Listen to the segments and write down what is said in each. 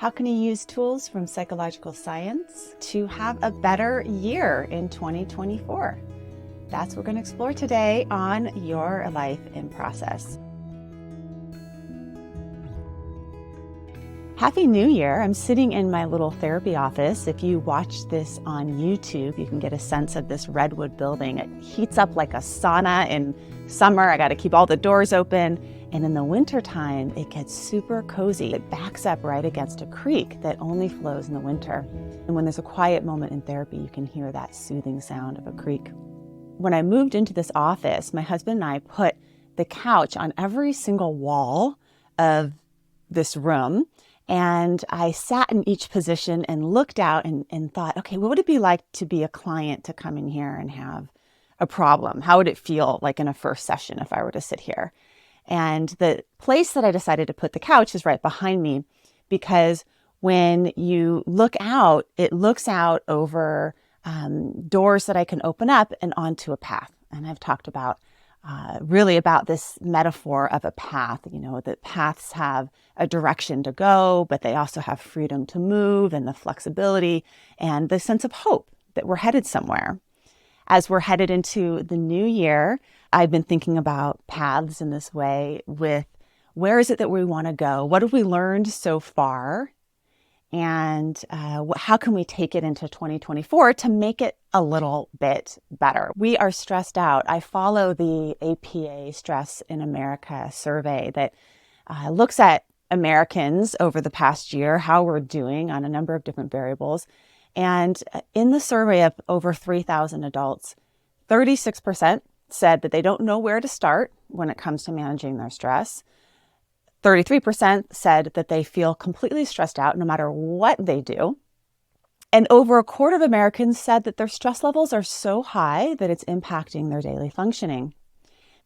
How can you use tools from psychological science to have a better year in 2024? That's what we're going to explore today on Your Life in Process. Happy New Year. I'm sitting in my little therapy office. If you watch this on YouTube, you can get a sense of this redwood building. It heats up like a sauna in summer. I got to keep all the doors open. And in the wintertime, it gets super cozy. It backs up right against a creek that only flows in the winter. And when there's a quiet moment in therapy, you can hear that soothing sound of a creek. When I moved into this office, my husband and I put the couch on every single wall of this room. And I sat in each position and looked out and thought, okay, what would it be like to be a client to come in here and have a problem? How would it feel like in a first session if I were to sit here? And the place that I decided to put the couch is right behind me, because when you look out, it looks out over doors that I can open up and onto a path. And I've talked about really about this metaphor of a path, that paths have a direction to go, but they also have freedom to move and the flexibility and the sense of hope that we're headed somewhere. As we're headed into the new year, I've been thinking about paths in this way with where is it that we want to go? What have we learned so far? And how can we take it into 2024 to make it a little bit better? We are stressed out. I follow the APA Stress in America survey that looks at Americans over the past year, how we're doing on a number of different variables. And in the survey of over 3,000 adults, 36% said that they don't know where to start when it comes to managing their stress. 33% said that they feel completely stressed out no matter what they do. And over a quarter of Americans said that their stress levels are so high that it's impacting their daily functioning.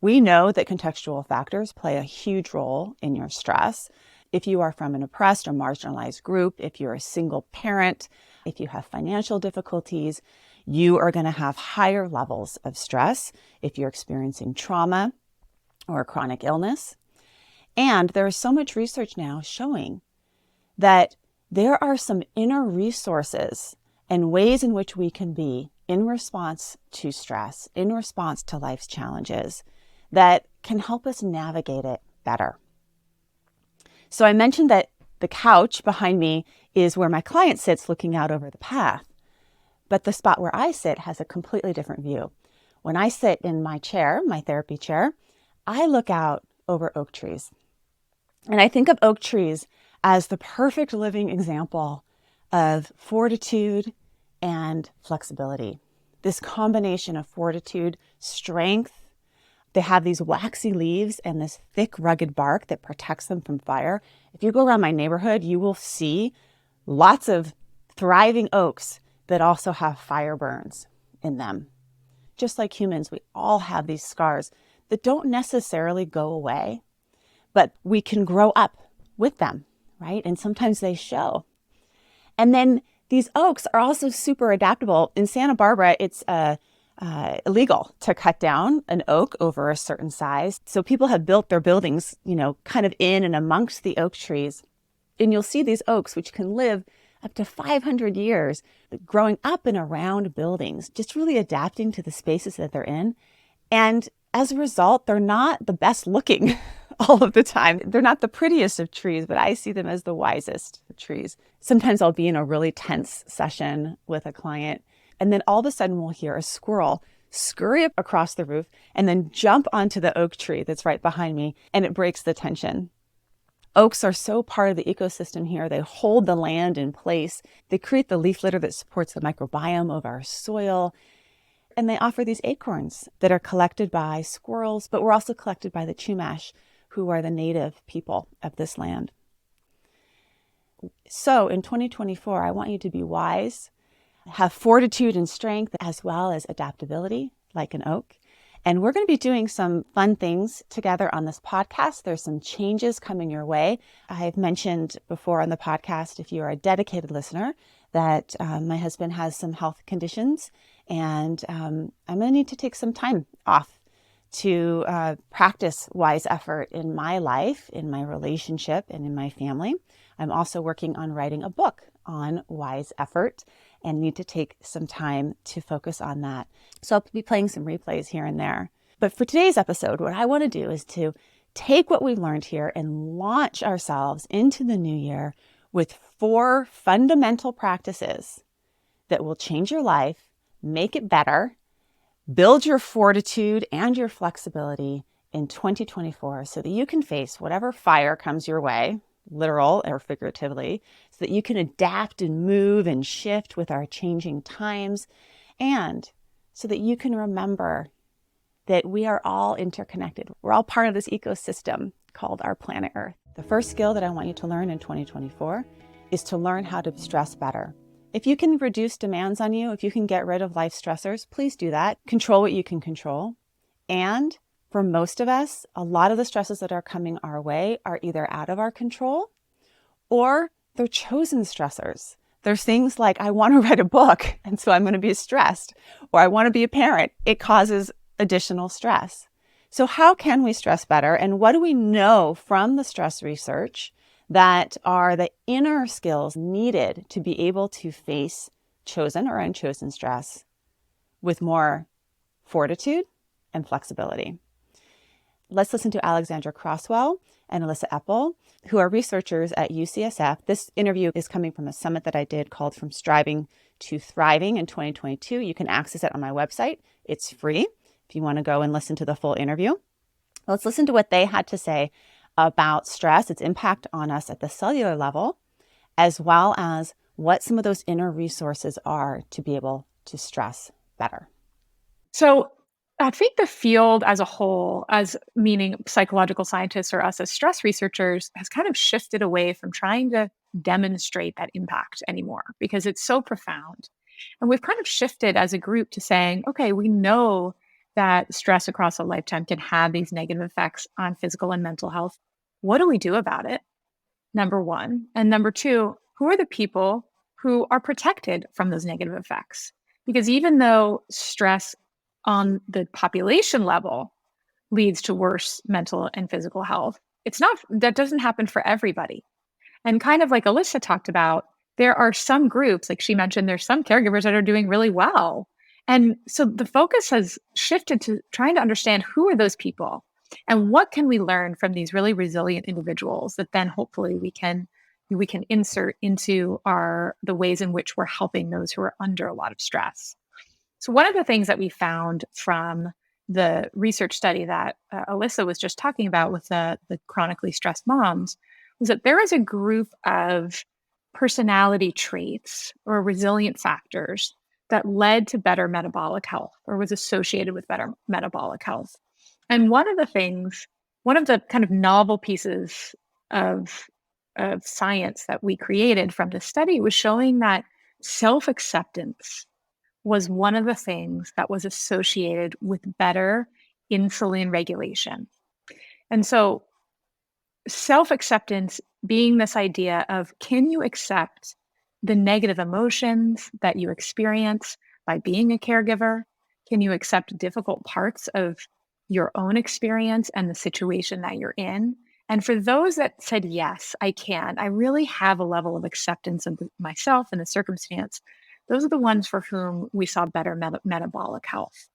We know that contextual factors play a huge role in your stress. If you are from an oppressed or marginalized group, if you're a single parent, if you have financial difficulties, you are going to have higher levels of stress if you're experiencing trauma or chronic illness. And there is so much research now showing that there are some inner resources and ways in which we can be in response to stress, in response to life's challenges, that can help us navigate it better. So I mentioned that the couch behind me is where my client sits looking out over the path, but the spot where I sit has a completely different view. When I sit in my chair, my therapy chair, I look out over oak trees. And I think of oak trees as the perfect living example of fortitude and flexibility. This combination of fortitude, strength. They have these waxy leaves and this thick, rugged bark that protects them from fire. If you go around my neighborhood, you will see lots of thriving oaks that also have fire burns in them. Just like humans, we all have these scars that don't necessarily go away, but we can grow up with them, right? And sometimes they show. And then these oaks are also super adaptable. In Santa Barbara, it's illegal to cut down an oak over a certain size. So people have built their buildings, kind of in and amongst the oak trees. And you'll see these oaks, which can live up to 500 years, growing up and around buildings, just really adapting to the spaces that they're in. And as a result, they're not the best looking all of the time. They're not the prettiest of trees, but I see them as the wisest of trees. Sometimes I'll be in a really tense session with a client, and then all of a sudden we'll hear a squirrel scurry up across the roof and then jump onto the oak tree that's right behind me, and it breaks the tension. Oaks are so part of the ecosystem here. They hold the land in place. They create the leaf litter that supports the microbiome of our soil. And they offer these acorns that are collected by squirrels, but were also collected by the Chumash, who are the native people of this land. So in 2024, I want you to be wise, have fortitude and strength, as well as adaptability, like an oak. And we're going to be doing some fun things together on this podcast. There's some changes coming your way. I've mentioned before on the podcast, if you're a dedicated listener, that my husband has some health conditions, and I'm going to need to take some time off to practice wise effort in my life, in my relationship, and in my family. I'm also working on writing a book on wise effort and need to take some time to focus on that. So I'll be playing some replays here and there. But for today's episode, what I want to do is to take what we've learned here and launch ourselves into the new year with 4 fundamental practices that will change your life, make it better, build your fortitude and your flexibility in 2024 so that you can face whatever fire comes your way, literal or figuratively, so that you can adapt and move and shift with our changing times, and so that you can remember that we are all interconnected. We're all part of this ecosystem called our planet Earth. The first skill that I want you to learn in 2024 is to learn how to stress better. If you can reduce demands on you, if you can get rid of life stressors, please do that. Control what you can control. And for most of us, a lot of the stresses that are coming our way are either out of our control or they're chosen stressors. There's things like, I want to write a book, and so I'm going to be stressed, or I want to be a parent. It causes additional stress. So how can we stress better? And what do we know from the stress research that are the inner skills needed to be able to face chosen or unchosen stress with more fortitude and flexibility? Let's listen to Alexandra Crossewell and Elissa Epel, who are researchers at UCSF. This interview is coming from a summit that I did called From Striving to Thriving in 2022. You can access it on my website. It's free if you want to go and listen to the full interview. Let's listen to what they had to say about stress, its impact on us at the cellular level, as well as what some of those inner resources are to be able to stress better. So I think the field as a whole, as meaning psychological scientists or us as stress researchers, has kind of shifted away from trying to demonstrate that impact anymore because it's so profound. And we've kind of shifted as a group to saying, okay, we know that stress across a lifetime can have these negative effects on physical and mental health. What do we do about it? Number one. And number two, who are the people who are protected from those negative effects? Because even though stress on the population level leads to worse mental and physical health, that doesn't happen for everybody. And kind of like Elissa talked about, there are some groups, like she mentioned, there's some caregivers that are doing really well. And so the focus has shifted to trying to understand who are those people and what can we learn from these really resilient individuals that then hopefully we can insert into the ways in which we're helping those who are under a lot of stress. So one of the things that we found from the research study that Elissa was just talking about with the chronically stressed moms was that there is a group of personality traits or resilient factors that led to better metabolic health or was associated with better metabolic health. And one of the kind of novel pieces of science that we created from this study was showing that self-acceptance was one of the things that was associated with better insulin regulation. And so self-acceptance being this idea of, can you accept the negative emotions that you experience by being a caregiver? Can you accept difficult parts of your own experience and the situation that you're in? And for those that said, yes, I can, I really have a level of acceptance of myself and the circumstance, those are the ones for whom we saw better metabolic health.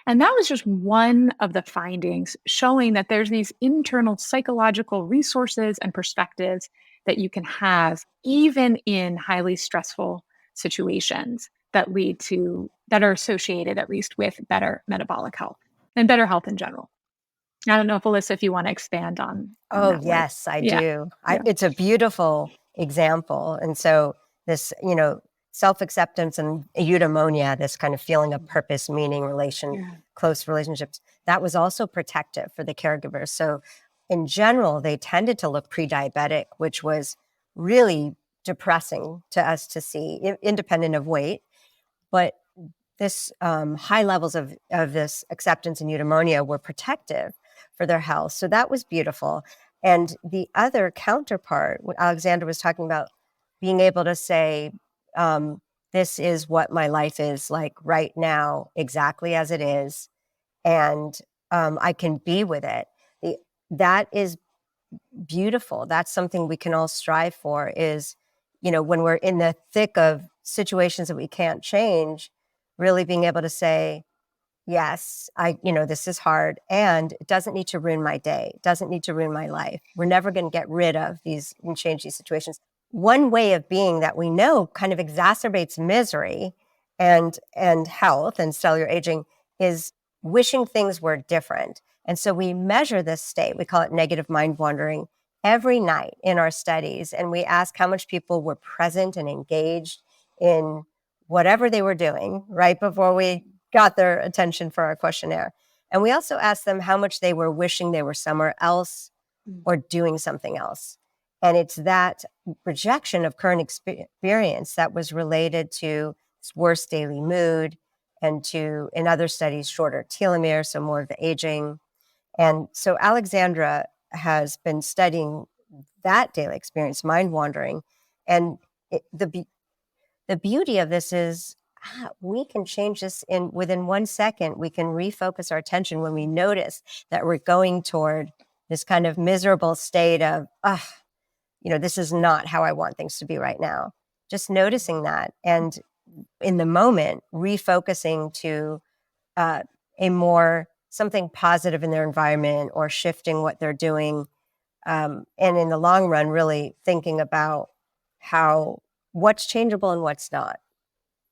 And that was just one of the findings showing that there's these internal psychological resources and perspectives that you can have even in highly stressful situations that are associated at least with better metabolic health and better health in general. I don't know if Elissa, if you want to expand on Oh, that yes, I Yeah. do. Yeah. It's a beautiful example. And so this, self-acceptance and eudaimonia, this kind of feeling of purpose, meaning, close relationships, that was also protective for the caregivers. So in general, they tended to look pre-diabetic, which was really depressing to us to see, independent of weight. But this high levels of this acceptance and eudaimonia were protective for their health. So that was beautiful. And the other counterpart, what Alexandra was talking about, being able to say, this is what my life is like right now, exactly as it is. And I can be with it. That is beautiful. That's something we can all strive for is, when we're in the thick of situations that we can't change, really being able to say, yes, this is hard and it doesn't need to ruin my day. It doesn't need to ruin my life. We're never going to get rid of these and change these situations. One way of being that we know kind of exacerbates misery and health and cellular aging is wishing things were different. And so we measure this state. We call it negative mind wandering every night in our studies. And we ask how much people were present and engaged in whatever they were doing right before we got their attention for our questionnaire. And we also asked them how much they were wishing they were somewhere else or doing something else. And it's that rejection of current experience that was related to worse daily mood and to, in other studies, shorter telomere, so more of the aging. And so Alexandra has been studying that daily experience, mind wandering. And the beauty of this is we can change this within 1 second. We can refocus our attention when we notice that we're going toward this kind of miserable state of, this is not how I want things to be right now. Just noticing that. And in the moment, refocusing to something positive in their environment or shifting what they're doing. And in the long run, really thinking about what's changeable and what's not.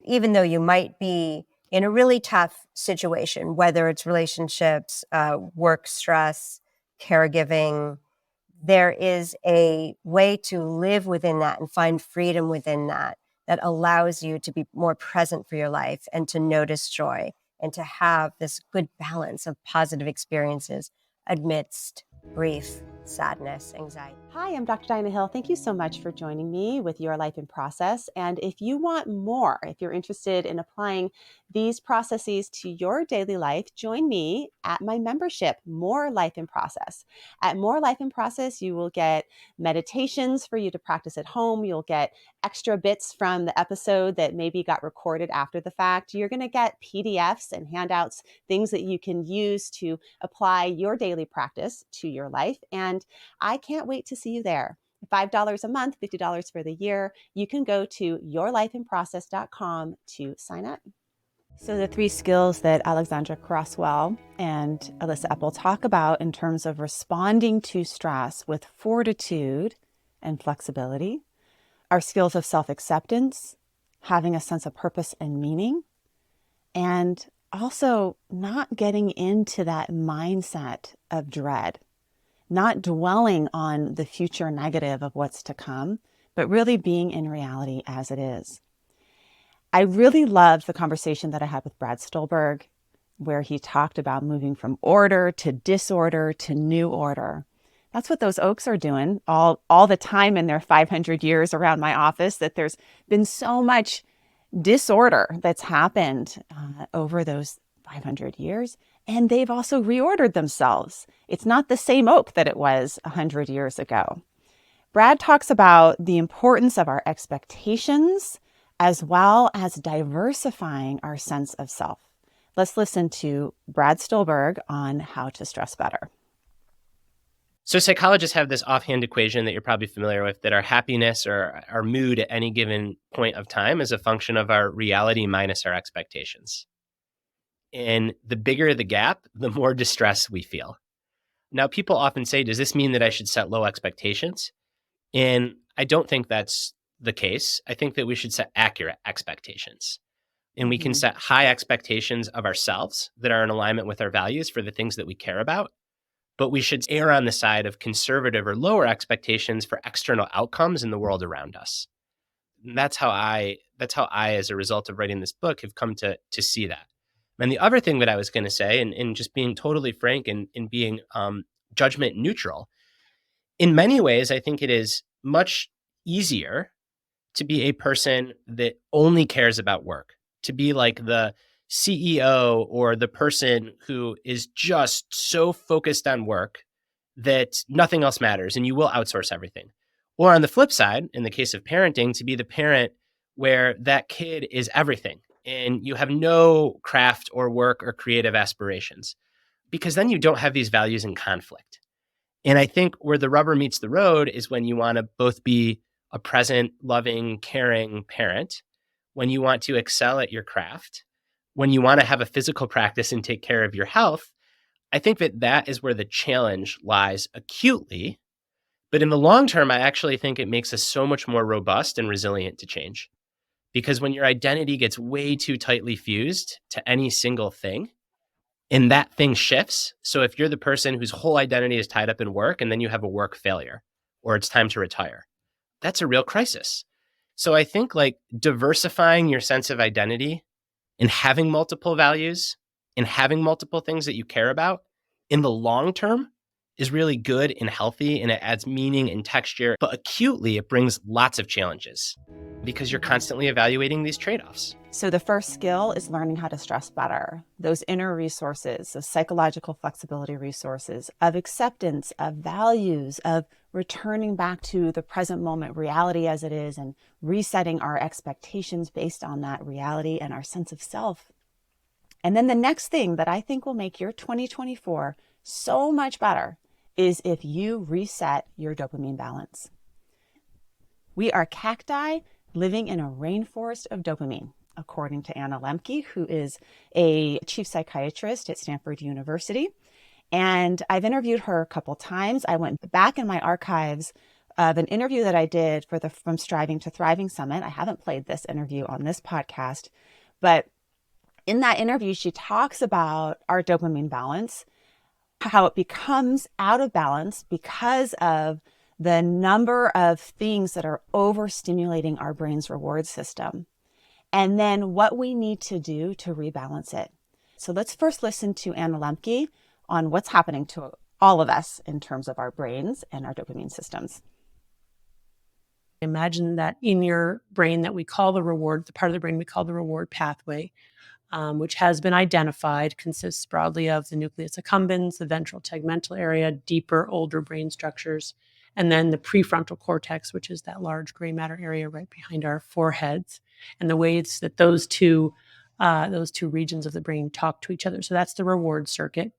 Even though you might be in a really tough situation, whether it's relationships, work stress, caregiving, there is a way to live within that and find freedom within that allows you to be more present for your life and to notice joy and to have this good balance of positive experiences amidst grief, sadness, anxiety. Hi, I'm Dr. Dinah Hill. Thank you so much for joining me with Your Life in Process. And if you want more, if you're interested in applying these processes to your daily life, join me at my membership, More Life in Process. At More Life in Process, you will get meditations for you to practice at home. You'll get extra bits from the episode that maybe got recorded after the fact. You're going to get PDFs and handouts, things that you can use to apply your daily practice to your life. And I can't wait to see you there. $5 a month, $50 for the year. You can go to yourlifeinprocess.com to sign up. So the 3 skills that Alexandra Crossewell and Elissa Epel talk about in terms of responding to stress with fortitude and flexibility are skills of self-acceptance, having a sense of purpose and meaning, and also not getting into that mindset of dread, not dwelling on the future negative of what's to come, but really being in reality as it is. I really loved the conversation that I had with Brad Stulberg, where he talked about moving from order to disorder to new order. That's what those oaks are doing all the time in their 500 years around my office, that there's been so much disorder that's happened over those 500 years. And they've also reordered themselves. It's not the same oak that it was 100 years ago. Brad talks about the importance of our expectations as well as diversifying our sense of self. Let's listen to Brad Stulberg on how to stress better. So psychologists have this offhand equation that you're probably familiar with, that our happiness or our mood at any given point of time is a function of our reality minus our expectations. And the bigger the gap, the more distress we feel. Now, people often say, does this mean that I should set low expectations? And I don't think that's the case. I think that we should set accurate expectations. And we can set high expectations of ourselves that are in alignment with our values for the things that we care about. But we should err on the side of conservative or lower expectations for external outcomes in the world around us. And that's how I, as a result of writing this book, have come to see that. And the other thing that I was going to say, and just being totally frank and being judgment neutral, in many ways, I think it is much easier to be a person that only cares about work, to be like the CEO or the person who is just so focused on work that nothing else matters and you will outsource everything. Or on the flip side, in the case of parenting, to be the parent where that kid is everything and you have no craft or work or creative aspirations. because then you don't have these values in conflict. And I think where the rubber meets the road is when you want to both be a present, loving, caring parent, when you want to excel at your craft, when you want to have a physical practice and take care of your health. I think that is where the challenge lies acutely. But in the long term, I actually think it makes us so much more robust and resilient to change. Because when your identity gets way too tightly fused to any single thing, and that thing shifts. So if you're the person whose whole identity is tied up in work and then you have a work failure or it's time to retire, that's a real crisis. So I think like diversifying your sense of identity and having multiple values and having multiple things that you care about in the long term is really good and healthy, and it adds meaning and texture. But acutely, it brings lots of challenges because you're constantly evaluating these trade-offs. So the first skill is learning how to stress better. Those inner resources, those psychological flexibility resources of acceptance, of values, of returning back to the present moment reality as it is and resetting our expectations based on that reality and our sense of self. And then the next thing that I think will make your 2024 so much better is if you reset your dopamine balance. We are cacti living in a rainforest of dopamine, according to Anna Lembke, who is a chief psychiatrist at Stanford University. And I've interviewed her a couple times. I went back in my archives of an interview that I did for the From Striving to Thriving Summit. I haven't played this interview on this podcast, but in that interview, she talks about our dopamine balance, how it becomes out of balance because of the number of things that are overstimulating our brain's reward system, and then what we need to do to rebalance it. So let's first listen to Anna Lembke on what's happening to all of us in terms of our brains and our dopamine systems. Imagine that in your brain that we call the reward, the part of the brain we call the reward pathway, which has been identified, consists broadly of the nucleus accumbens, the ventral tegmental area, deeper, older brain structures, and then the prefrontal cortex, which is that large gray matter area right behind our foreheads, and the ways that those two regions of the brain talk to each other. So that's the reward circuit.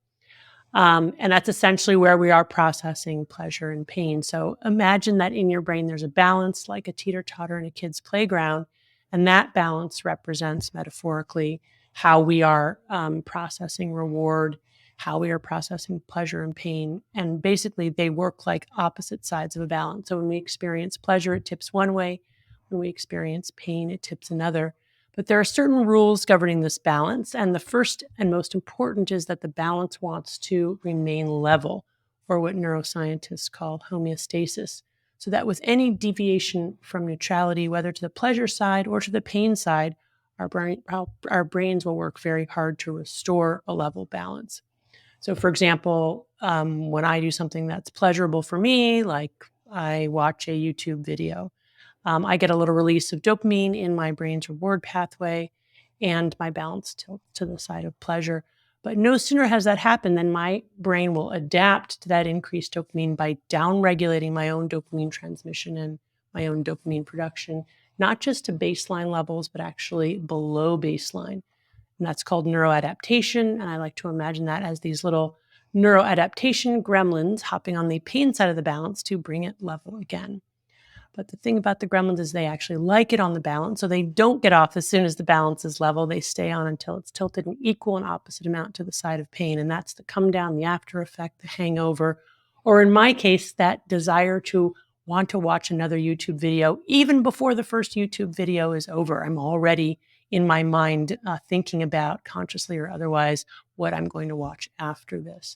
And that's essentially where we are processing pleasure and pain. So imagine that in your brain, there's a balance like a teeter-totter in a kid's playground, and that balance represents metaphorically how we are processing reward, how we are processing pleasure and pain. And basically, they work like opposite sides of a balance. So when we experience pleasure, it tips one way. When we experience pain, it tips another. But there are certain rules governing this balance. And the first and most important is that the balance wants to remain level, or what neuroscientists call homeostasis. So that with any deviation from neutrality, whether to the pleasure side or to the pain side, our brains will work very hard to restore a level balance. So for example, when I do something that's pleasurable for me, like I watch a YouTube video, I get a little release of dopamine in my brain's reward pathway, and my balance tilts to the side of pleasure. But no sooner has that happened than my brain will adapt to that increased dopamine by downregulating my own dopamine transmission and my own dopamine production, not just to baseline levels, but actually below baseline. And that's called neuroadaptation. And I like to imagine that as these little neuroadaptation gremlins hopping on the pain side of the balance to bring it level again. But the thing about the gremlins is they actually like it on the balance. So they don't get off as soon as the balance is level. They stay on until it's tilted an equal and opposite amount to the side of pain. And that's the come down, the after effect, the hangover, or in my case, that desire to want to watch another YouTube video even before the first YouTube video is over. I'm already in my mind thinking about, consciously or otherwise, what I'm going to watch after this.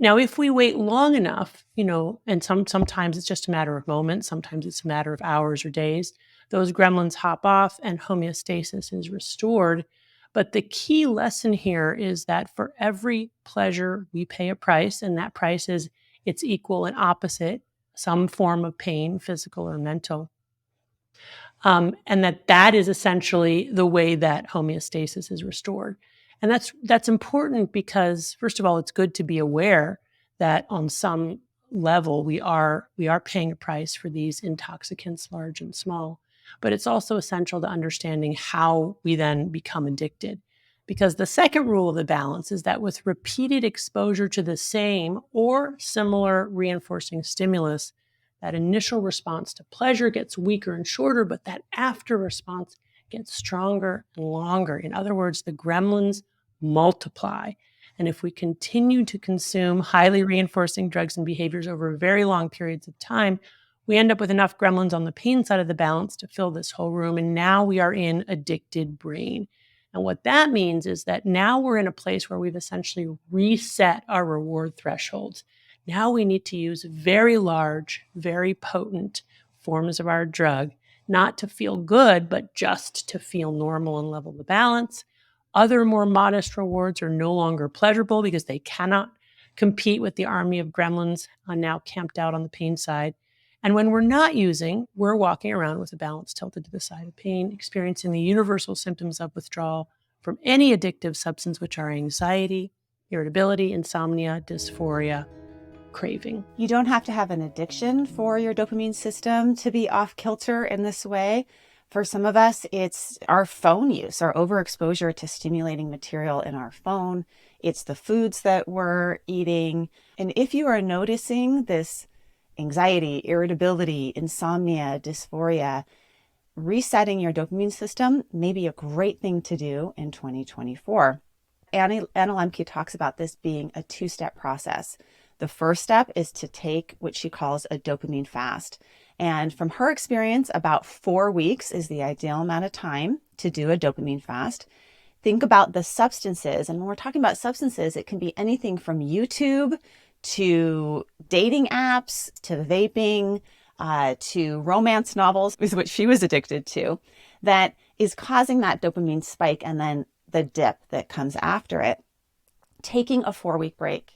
Now, if we wait long enough, and sometimes it's just a matter of moments, sometimes it's a matter of hours or days, those gremlins hop off and homeostasis is restored. But the key lesson here is that for every pleasure, we pay a price, and that price is its equal and opposite, some form of pain, physical or mental. And that is essentially the way that homeostasis is restored. And that's important because, first of all, it's good to be aware that on some level we are paying a price for these intoxicants, large and small. But it's also essential to understanding how we then become addicted. Because the second rule of the balance is that with repeated exposure to the same or similar reinforcing stimulus, that initial response to pleasure gets weaker and shorter, but that after response gets stronger and longer. In other words, the gremlins multiply. And if we continue to consume highly reinforcing drugs and behaviors over very long periods of time, we end up with enough gremlins on the pain side of the balance to fill this whole room. And now we are in addicted brain. And what that means is that now we're in a place where we've essentially reset our reward thresholds. Now we need to use very large, very potent forms of our drug, not to feel good, but just to feel normal and level the balance. Other more modest rewards are no longer pleasurable because they cannot compete with the army of gremlins now camped out on the pain side. And when we're not using, we're walking around with a balance tilted to the side of pain, experiencing the universal symptoms of withdrawal from any addictive substance, which are anxiety, irritability, insomnia, dysphoria, craving. You don't have to have an addiction for your dopamine system to be off kilter in this way. For some of us, it's our phone use, our overexposure to stimulating material in our phone. It's the foods that we're eating. And if you are noticing this anxiety, irritability, insomnia, dysphoria, resetting your dopamine system may be a great thing to do in 2024. Anna Lembke talks about this being a two-step process. The first step is to take what she calls a dopamine fast. And from her experience, about 4 weeks is the ideal amount of time to do a dopamine fast. Think about the substances. And when we're talking about substances, it can be anything from YouTube to dating apps, to vaping, to romance novels, is what she was addicted to, that is causing that dopamine spike and then the dip that comes after it. Taking a 4-week break.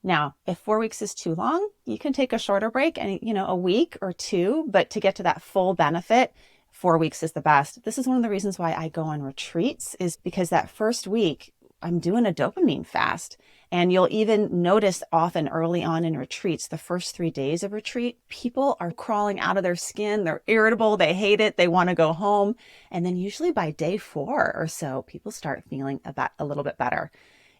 Now, if 4 weeks is too long, you can take a shorter break and, a week or two, but to get to that full benefit, 4 weeks is the best. This is one of the reasons why I go on retreats, is because that first week I'm doing a dopamine fast. And you'll even notice often early on in retreats, the first 3 days of retreat, people are crawling out of their skin. They're irritable. They hate it. They want to go home. And then usually by day 4 or so, people start feeling a little bit better.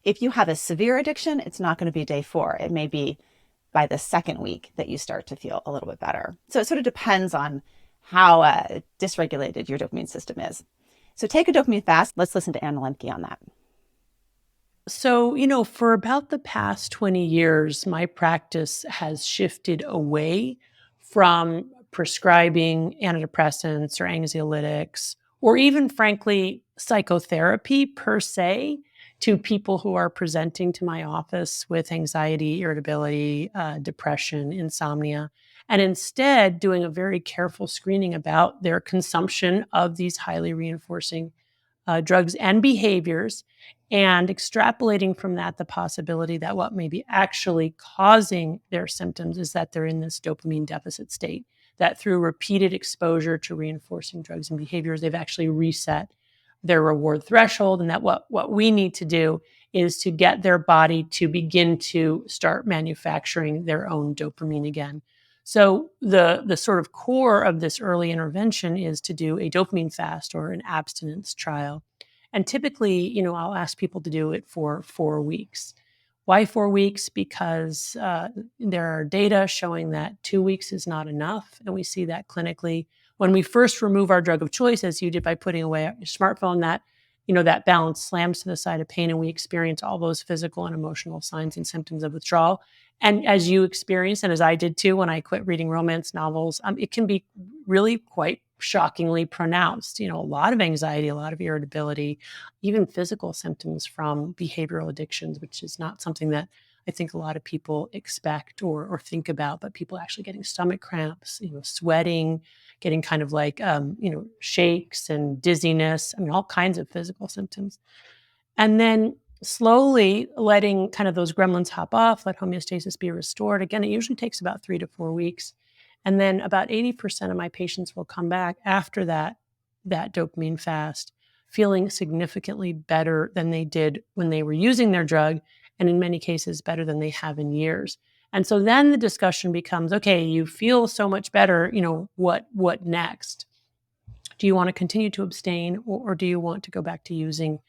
If you have a severe addiction, it's not going to be day 4. It may be by the second week that you start to feel a little bit better. So it sort of depends on how dysregulated your dopamine system is. So take a dopamine fast. Let's listen to Anna Lembke on that. So, for about the past 20 years, my practice has shifted away from prescribing antidepressants or anxiolytics, or even, frankly, psychotherapy per se, to people who are presenting to my office with anxiety, irritability, depression, insomnia, and instead doing a very careful screening about their consumption of these highly reinforcing drugs and behaviors, and extrapolating from that the possibility that what may be actually causing their symptoms is that they're in this dopamine deficit state, that through repeated exposure to reinforcing drugs and behaviors, they've actually reset their reward threshold, and that what we need to do is to get their body to begin to start manufacturing their own dopamine again. So the sort of core of this early intervention is to do a dopamine fast or an abstinence trial. And typically, I'll ask people to do it for 4 weeks. Why 4 weeks? Because there are data showing that 2 weeks is not enough. And we see that clinically. When we first remove our drug of choice, as you did by putting away your smartphone, that balance slams to the side of pain and we experience all those physical and emotional signs and symptoms of withdrawal. And as you experienced, and as I did too, when I quit reading romance novels, it can be really quite shockingly pronounced. A lot of anxiety, a lot of irritability, even physical symptoms from behavioral addictions, which is not something that I think a lot of people expect or think about, but people actually getting stomach cramps, sweating, getting kind of like, shakes and dizziness, all kinds of physical symptoms. And then slowly letting kind of those gremlins hop off, let homeostasis be restored. Again, it usually takes about 3 to 4 weeks. And then about 80% of my patients will come back after that dopamine fast, feeling significantly better than they did when they were using their drug, and in many cases better than they have in years. And so then the discussion becomes, okay, you feel so much better, what next? Do you want to continue to abstain, or do you want to go back to using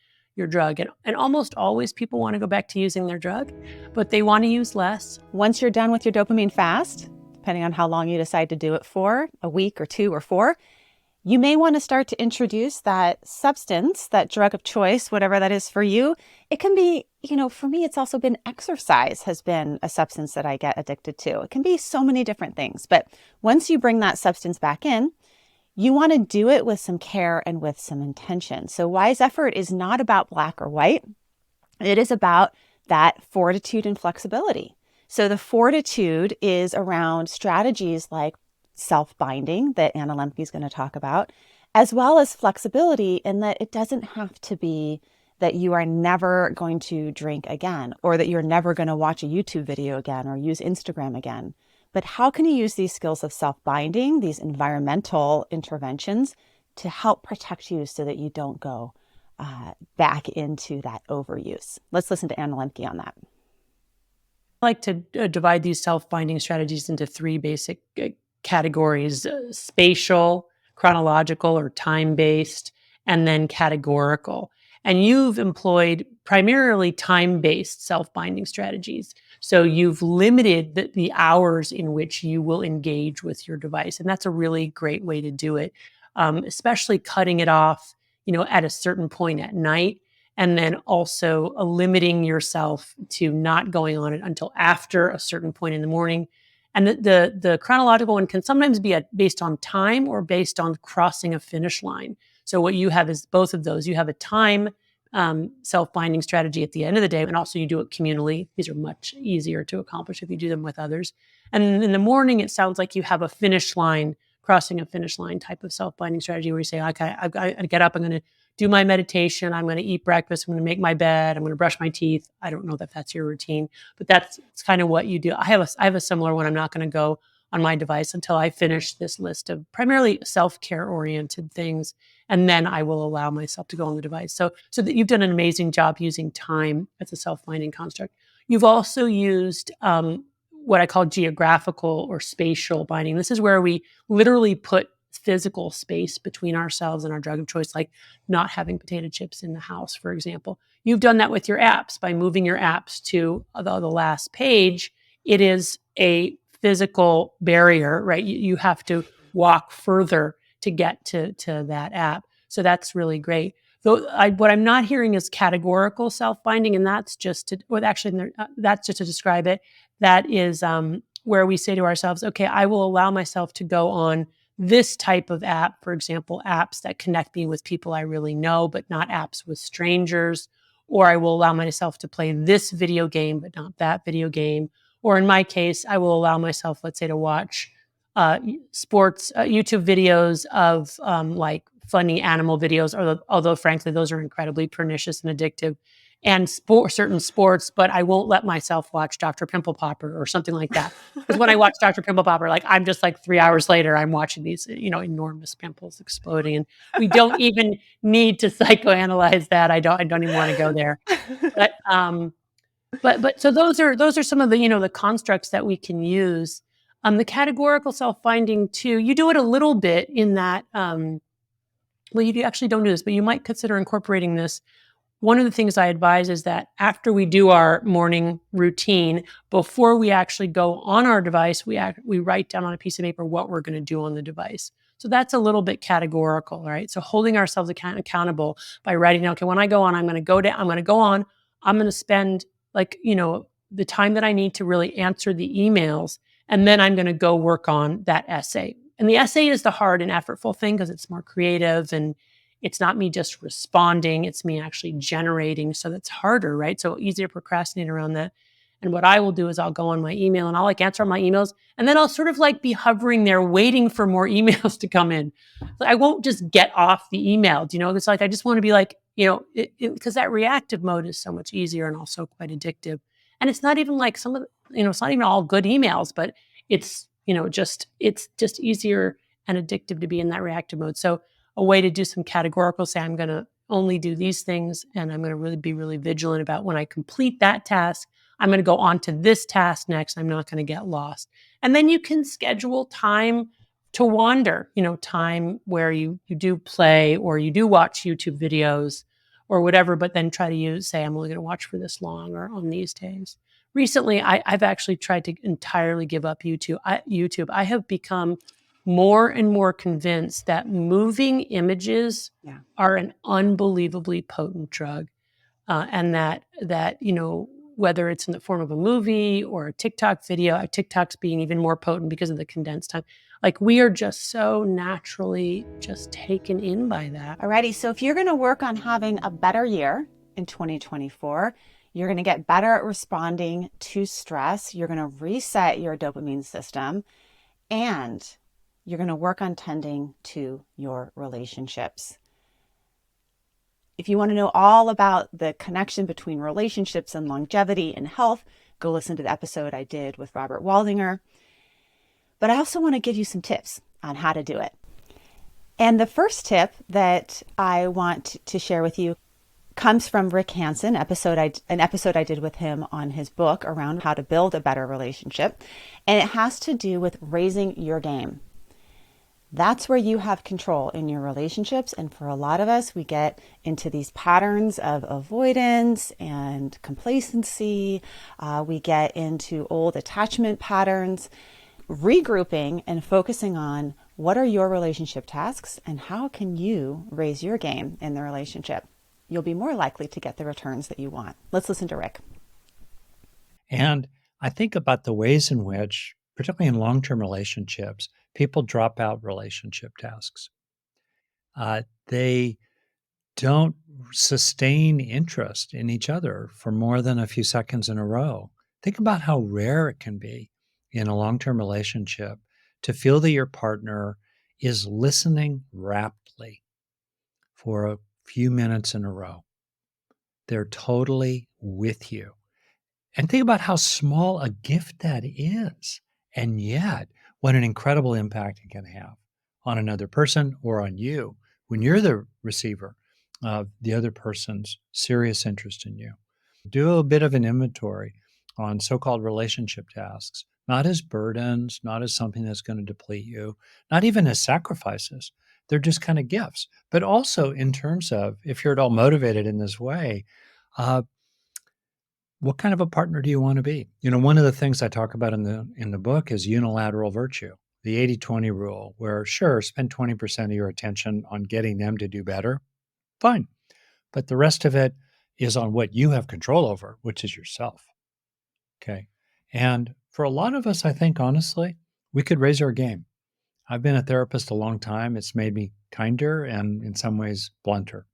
your drug. And almost always people want to go back to using their drug, but they want to use less. Once you're done with your dopamine fast, depending on how long you decide to do it for, a week or 2 or 4, you may want to start to introduce that substance, that drug of choice, whatever that is for you. It can be, for me, it's also been exercise has been a substance that I get addicted to. It can be so many different things. But once you bring that substance back in, you want to do it with some care and with some intention. So wise effort is not about black or white. It is about that fortitude and flexibility. So the fortitude is around strategies like self-binding that Anna Lembke is going to talk about, as well as flexibility in that it doesn't have to be that you are never going to drink again, or that you're never going to watch a YouTube video again or use Instagram again. But how can you use these skills of self-binding, these environmental interventions, to help protect you so that you don't go back into that overuse? Let's listen to Anna Lembke on that. I like to divide these self-binding strategies into 3 basic categories: spatial, chronological or time-based, and then categorical. And you've employed primarily time-based self-binding strategies. So you've limited the hours in which you will engage with your device. And that's a really great way to do it, especially cutting it off, at a certain point at night. And then also limiting yourself to not going on it until after a certain point in the morning. And the chronological one can sometimes be based on time or based on crossing a finish line. So what you have is both of those. You have a time self-binding strategy at the end of the day, and also you do it communally. These are much easier to accomplish if you do them with others. And in the morning, it sounds like you have a finish line, crossing a finish line type of self-binding strategy where you say, okay, I get up, I'm going to do my meditation, I'm going to eat breakfast, I'm going to make my bed, I'm going to brush my teeth. I don't know if that's your routine, but that's kind of what you do. I have a similar one. I'm not going to go on my device until I finish this list of primarily self-care oriented things, and then I will allow myself to go on the device. So that you've done an amazing job using time as a self-binding construct. You've also used what I call geographical or spatial binding. This is where we literally put physical space between ourselves and our drug of choice, like not having potato chips in the house, for example. You've done that with your apps by moving your apps to the last page. It is a physical barrier, right? You have to walk further to get to that app. So that's really great. Though what I'm not hearing is categorical self-binding, and that's just to describe it. That is where we say to ourselves, okay, I will allow myself to go on this type of app, for example, apps that connect me with people I really know, but not apps with strangers. Or I will allow myself to play this video game, but not that video game. Or in my case, I will allow myself, let's say, to watch sports YouTube videos of like funny animal videos, although frankly, those are incredibly pernicious and addictive, and certain sports, but I won't let myself watch Dr. Pimple Popper or something like that. Because when I watch Dr. Pimple Popper, I'm just like 3 hours later, I'm watching these, enormous pimples exploding. And we don't even need to psychoanalyze that. I don't even want to go there. But so those are some of the, the constructs that we can use. The categorical self-binding too, you do it a little bit in that, you actually don't do this, but you might consider incorporating this. One of the things I advise is that after we do our morning routine, before we actually go on our device, we write down on a piece of paper what we're going to do on the device. So that's a little bit categorical, right? So holding ourselves accountable by writing down, okay, when I go on, I'm going to go on, I'm going to spend the time that I need to really answer the emails, and then I'm going to go work on that essay. And the essay is the hard and effortful thing because it's more creative and it's not me just responding, it's me actually generating. So that's harder, right? So easier to procrastinate around that. And what I will do is I'll go on my email and I'll answer my emails. And then I'll sort of be hovering there waiting for more emails to come in. So I won't just get off the email. It's I just want to be because that reactive mode is so much easier and also quite addictive. And it's not even it's not even all good emails, but it's just easier and addictive to be in that reactive mode. So a way to do some categorical, say I'm going to only do these things, and I'm going to really be really vigilant about when I complete that task, I'm going to go on to this task next. I'm not going to get lost. And then you can schedule time to wander, time where you do play or you do watch YouTube videos or whatever, but then try to say, I'm only going to watch for this long or on these days. Recently, I've actually tried to entirely give up YouTube. I have become more and more convinced that moving images are an unbelievably potent drug. And that, whether it's in the form of a movie or a TikTok video, TikTok's being even more potent because of the condensed time. Like, we are just so naturally just taken in by that. Alrighty, so if you're going to work on having a better year in 2024, you're going to get better at responding to stress, you're going to reset your dopamine system, and you're going to work on tending to your relationships. If you want to know all about the connection between relationships and longevity and health, go listen to the episode I did with Robert Waldinger. But I also want to give you some tips on how to do it. And the first tip that I want to share with you comes from Rick Hanson, an episode I did with him on his book around how to build a better relationship. And it has to do with raising your game. That's where you have control in your relationships. And for a lot of us, we get into these patterns of avoidance and complacency. We get into old attachment patterns. Regrouping and focusing on what are your relationship tasks and how can you raise your game in the relationship. You'll be more likely to get the returns that you want. Let's listen to Rick. And I think about the ways in which, particularly in long-term relationships, people drop out relationship tasks. They don't sustain interest in each other for more than a few seconds in a row. Think about how rare it can be in a long-term relationship to feel that your partner is listening raptly for a few minutes in a row. They're totally with you. And think about how small a gift that is. And yet, what an incredible impact it can have on another person or on you when you're the receiver of the other person's serious interest in you. Do a bit of an inventory on so-called relationship tasks, not as burdens, not as something that's going to deplete you, not even as sacrifices. They're just kind of gifts. But also in terms of, if you're at all motivated in this way, what kind of a partner do you want to be? One of the things I talk about in the book is unilateral virtue, the 80-20 rule, where sure, spend 20% of your attention on getting them to do better. Fine. But the rest of it is on what you have control over, which is yourself. Okay. And for a lot of us, I think, honestly, we could raise our game. I've been a therapist a long time. It's made me kinder and in some ways blunter,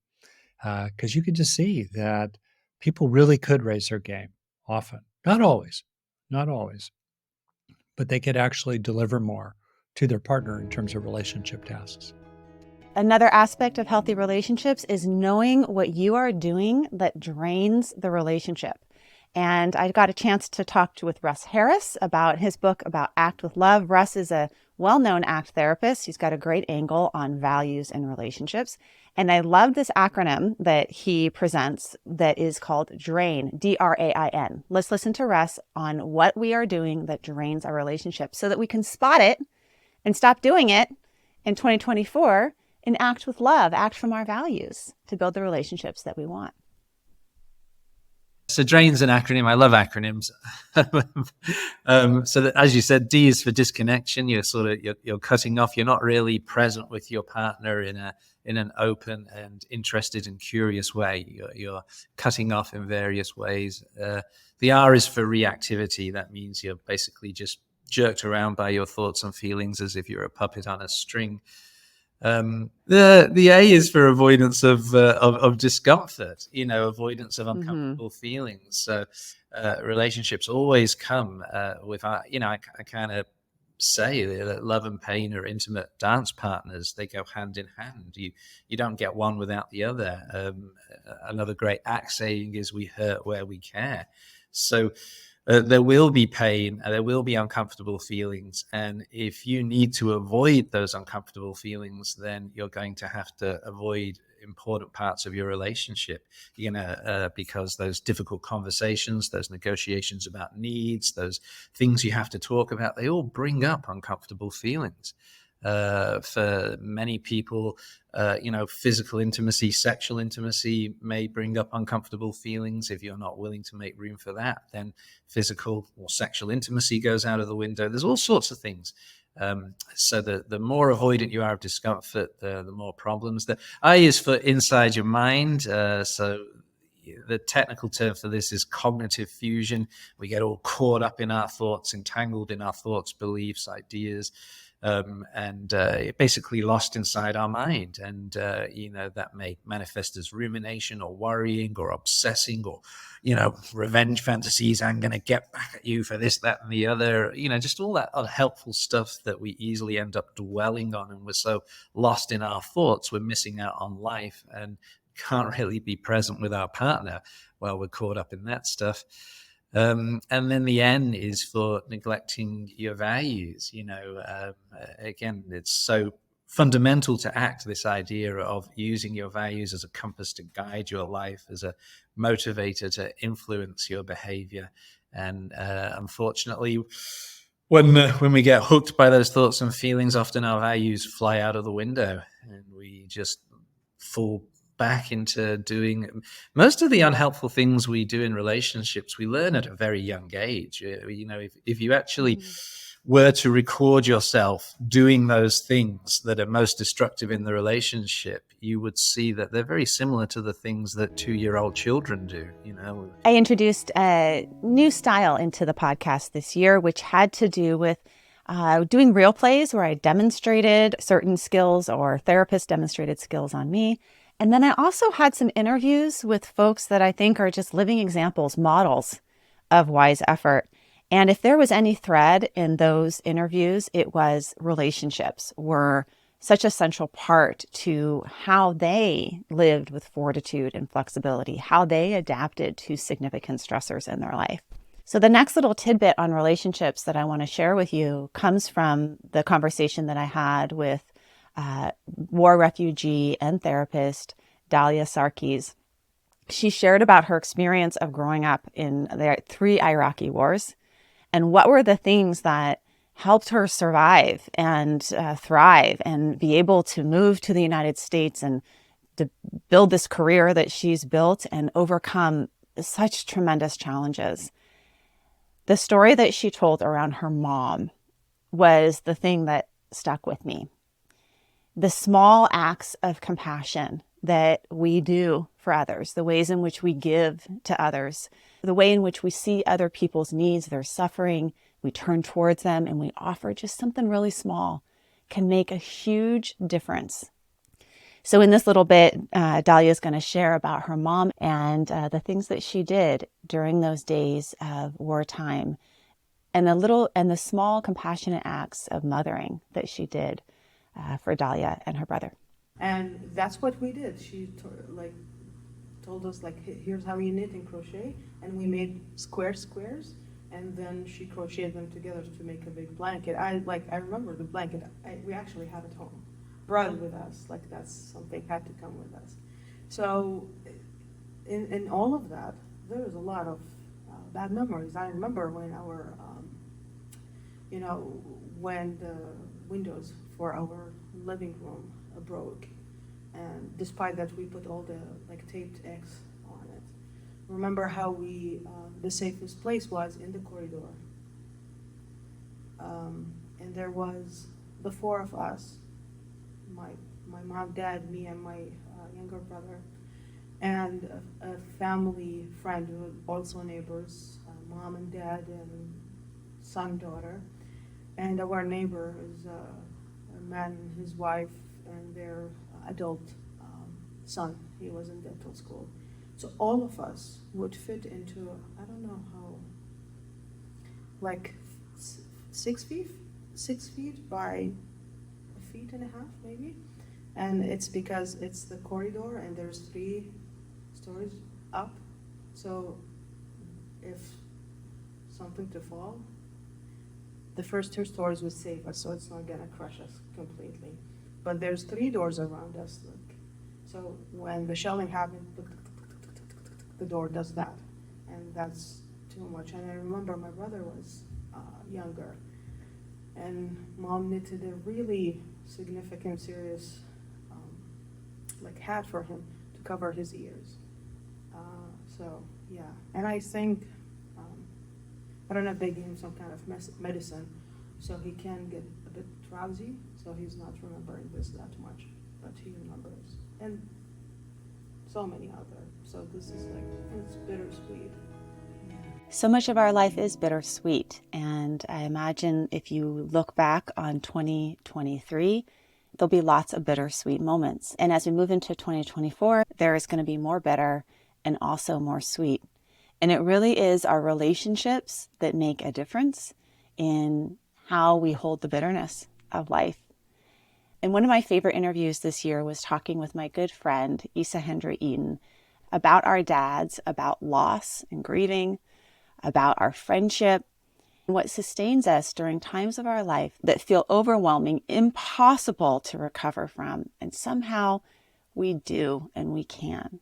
because you could just see that people really could raise their game often. Not always, but they could actually deliver more to their partner in terms of relationship tasks. Another aspect of healthy relationships is knowing what you are doing that drains the relationship. And I got a chance to talk with Russ Harris about his book about Act with Love. Russ is a well-known ACT therapist. He's got a great angle on values and relationships. And I love this acronym that he presents that is called DRAIN, D-R-A-I-N. Let's listen to Russ on what we are doing that drains our relationship so that we can spot it and stop doing it in 2024 and act with love, act from our values to build the relationships that we want. So DRAIN's an acronym. I love acronyms. So that, as you said, D is for disconnection. You're cutting off. You're not really present with your partner in an open and interested and curious way. You're cutting off in various ways. The R is for reactivity. That means you're basically just jerked around by your thoughts and feelings as if you're a puppet on a string. The A is for avoidance of discomfort, avoidance of uncomfortable feelings. So relationships always come with, I kind of say that love and pain are intimate dance partners. They go hand in hand. You don't get one without the other. Another great ACT saying is, we hurt where we care. So there will be pain, there will be uncomfortable feelings. And if you need to avoid those uncomfortable feelings, then you're going to have to avoid important parts of your relationship, because those difficult conversations, those negotiations about needs, those things you have to talk about, they all bring up uncomfortable feelings. For many people, physical intimacy, sexual intimacy may bring up uncomfortable feelings. If you're not willing to make room for that, then physical or sexual intimacy goes out of the window. There's all sorts of things. So the more avoidant you are of discomfort, the more problems. The I is for inside your mind. So the technical term for this is cognitive fusion. We get all caught up in our thoughts, entangled in our thoughts, beliefs, ideas, and basically lost inside our mind. And, that may manifest as rumination or worrying or obsessing or, revenge fantasies. I'm going to get back at you for this, that, and the other, just all that unhelpful stuff that we easily end up dwelling on. And we're so lost in our thoughts, we're missing out on life and can't really be present with our partner while we're caught up in that stuff. And then the N is for neglecting your values. Again, it's so fundamental to ACT, this idea of using your values as a compass to guide your life, as a motivator to influence your behavior. And unfortunately, when we get hooked by those thoughts and feelings, often our values fly out of the window and we just fall back into doing most of the unhelpful things we do in relationships. We learn at a very young age. If you actually were to record yourself doing those things that are most destructive in the relationship, you would see that they're very similar to the things that 2-year-old children do. I introduced a new style into the podcast this year, which had to do with doing real plays where I demonstrated certain skills or therapists demonstrated skills on me. And then I also had some interviews with folks that I think are just living examples, models of wise effort. And if there was any thread in those interviews, it was relationships were such a central part to how they lived with fortitude and flexibility, how they adapted to significant stressors in their life. So the next little tidbit on relationships that I want to share with you comes from the conversation that I had with war refugee and therapist Dalia Sarkis. She shared about her experience of growing up in the 3 Iraqi wars and what were the things that helped her survive and thrive and be able to move to the United States and to build this career that she's built and overcome such tremendous challenges. The story that she told around her mom was the thing that stuck with me. The small acts of compassion that we do for others, the ways in which we give to others, the way in which we see other people's needs, their suffering, we turn towards them and we offer just something really small can make a huge difference. So in this little bit, Dalia is going to share about her mom and the things that she did during those days of wartime and the small compassionate acts of mothering that she did for Dalia and her brother. And that's what we did. She told us, here's how you knit and crochet. And we made squares, and then she crocheted them together to make a big blanket. I remember the blanket. We actually had it home, brought it with us. That's something had to come with us. So in all of that, there was a lot of bad memories. I remember when when the windows for our living room broke, and despite that we put all the taped X on it. Remember how the safest place was in the corridor, and there was the 4 of us, my mom, dad, me, and my younger brother, and a family friend who was also neighbors, mom and dad and son, daughter. And our neighbor is a man and his wife and their adult son. He was in dental school. So all of us would fit into, I don't know how, 6 feet? 6 feet by 1.5 feet maybe. And it's because it's the corridor and there's 3 stories up. So if something to fall, the first 2 stories would save us, so it's not gonna crush us completely. But there's 3 doors around us, so when the shelling happened, the door does that, and that's too much. And I remember my brother was younger, and mom knitted a really significant, serious, like hat for him to cover his ears. So yeah, and I think I don't know if they gave him some kind of medicine, so he can get a bit drowsy, so he's not remembering this that much, but he remembers, and so many other. So this is like, it's bittersweet. So much of our life is bittersweet, and I imagine if you look back on 2023, there'll be lots of bittersweet moments. And as we move into 2024, there is going to be more bitter and also more sweet. And it really is our relationships that make a difference in how we hold the bitterness of life. And one of my favorite interviews this year was talking with my good friend, Elissa Epel, about our dads, about loss and grieving, about our friendship, and what sustains us during times of our life that feel overwhelming, impossible to recover from. And somehow we do, and we can.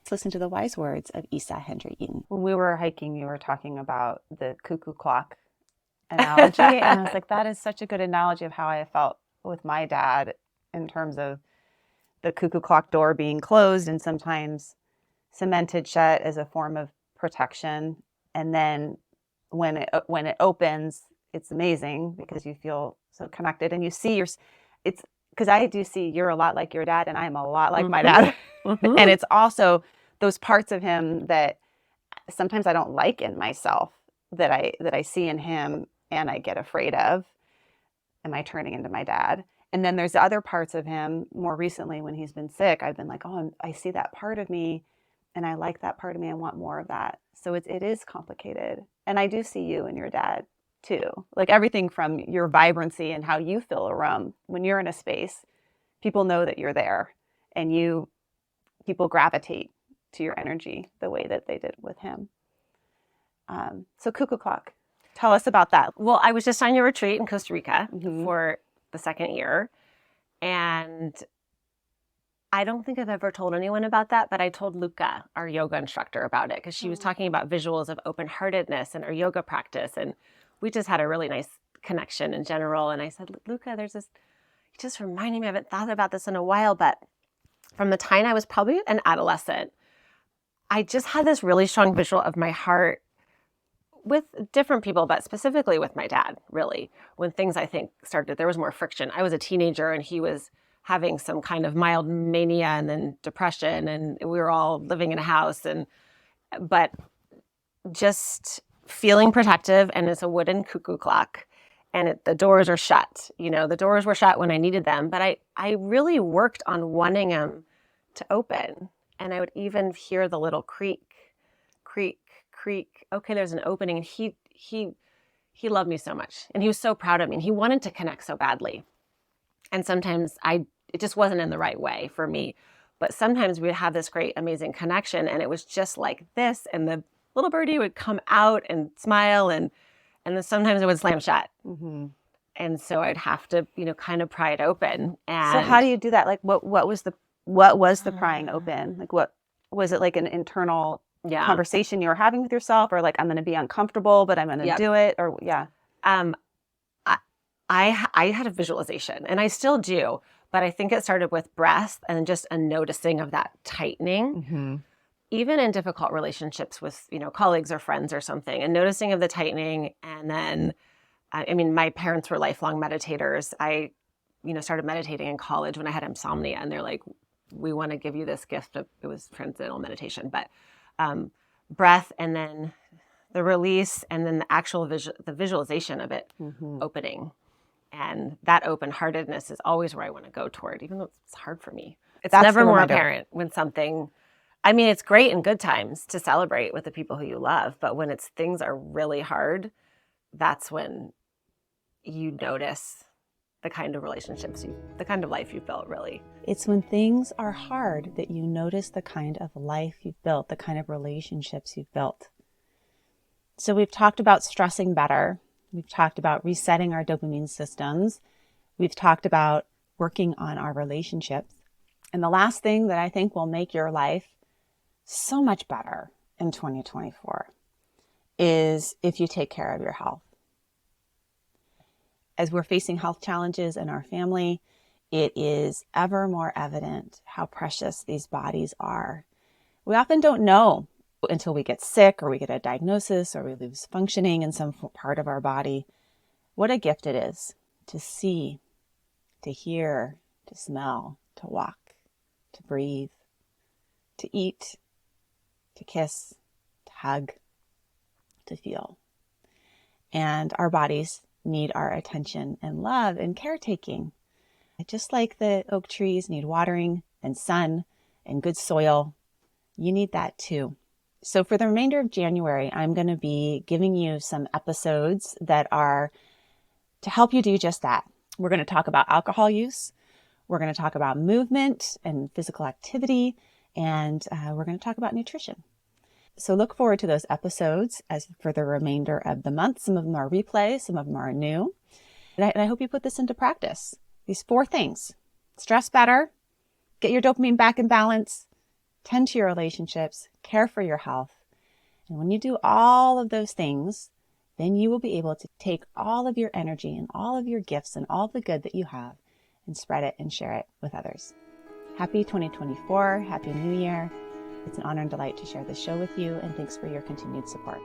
Let's listen to the wise words of Elissa Epel. When we were hiking, you were talking about the cuckoo clock analogy. And I was like, that is such a good analogy of how I felt with my dad in terms of the cuckoo clock door being closed and sometimes cemented shut as a form of protection. And then when it opens, it's amazing because you feel so connected and you see it's because I do see you're a lot like your dad and I'm a lot like my dad. And it's also those parts of him that sometimes I don't like in myself that I see in him and I get afraid of. Am I turning into my dad? And then there's other parts of him more recently when he's been sick. I've been like, oh, I see that part of me and I like that part of me. I want more of that. So it is complicated. And I do see you and your dad too. Like everything from your vibrancy and how you fill a room. When you're in a space, people know that you're there and people gravitate to your energy the way that they did with him. So cuckoo clock, tell us about that. Well, I was just on your retreat in Costa Rica for the second year. And I don't think I've ever told anyone about that, but I told Luca, our yoga instructor, about it because she was talking about visuals of open-heartedness in her yoga practice. And we just had a really nice connection in general. And I said, Luca, there's this, it just reminded me, I haven't thought about this in a while, but from the time I was probably an adolescent, I just had this really strong visual of my heart with different people, but specifically with my dad, really. When things, I think, started, there was more friction. I was a teenager and he was having some kind of mild mania and then depression, and we were all living in a house, but just feeling protective, and it's a wooden cuckoo clock, and the doors are shut. You know, the doors were shut when I needed them, but I really worked on wanting them to open, and I would even hear the little creak. Okay, there's an opening, and he loved me so much, and he was so proud of me, and he wanted to connect so badly, and sometimes it just wasn't in the right way for me. But sometimes we'd have this great, amazing connection, and it was just like this, and the little birdie would come out and smile, and then sometimes it would slam shut. And so I'd have to, kind of pry it open. And so how do you do that? Like, what was the prying open? Like, what was it, like an internal conversation you were having with yourself, or like, I'm going to be uncomfortable, but I'm going to do it, or I had a visualization, and I still do, but I think it started with breath and just a noticing of that tightening, even in difficult relationships with, colleagues or friends or something, and noticing of the tightening. And then, my parents were lifelong meditators. I, started meditating in college when I had insomnia, and they're like, we want to give you this gift of, it was transcendental meditation, but breath, and then the release, and then the actual the visualization of it opening. And that open-heartedness is always where I want to go toward, even though it's hard for me. It's never more apparent when something, it's great in good times to celebrate with the people who you love, but when things are really hard, that's when you notice the kind of relationships, the kind of life you've built, really. It's when things are hard that you notice the kind of life you've built, the kind of relationships you've built. So we've talked about stressing better. We've talked about resetting our dopamine systems. We've talked about working on our relationships. And the last thing that I think will make your life so much better in 2024 is if you take care of your health. As we're facing health challenges in our family, it is ever more evident how precious these bodies are. We often don't know until we get sick or we get a diagnosis or we lose functioning in some part of our body what a gift it is to see, to hear, to smell, to walk, to breathe, to eat, to kiss, to hug, to feel. And our bodies need our attention and love and caretaking. Just like the oak trees need watering and sun and good soil, you need that too. So for the remainder of January, I'm going to be giving you some episodes that are to help you do just that. We're going to talk about alcohol use. We're going to talk about movement and physical activity, and we're going to talk about nutrition. So look forward to those episodes as for the remainder of the month. Some of them are replay, some of them are new. And I hope you put this into practice. These 4 things: stress better, get your dopamine back in balance, tend to your relationships, care for your health. And when you do all of those things, then you will be able to take all of your energy and all of your gifts and all the good that you have and spread it and share it with others. Happy 2024. Happy New Year. It's an honor and delight to share this show with you, and thanks for your continued support.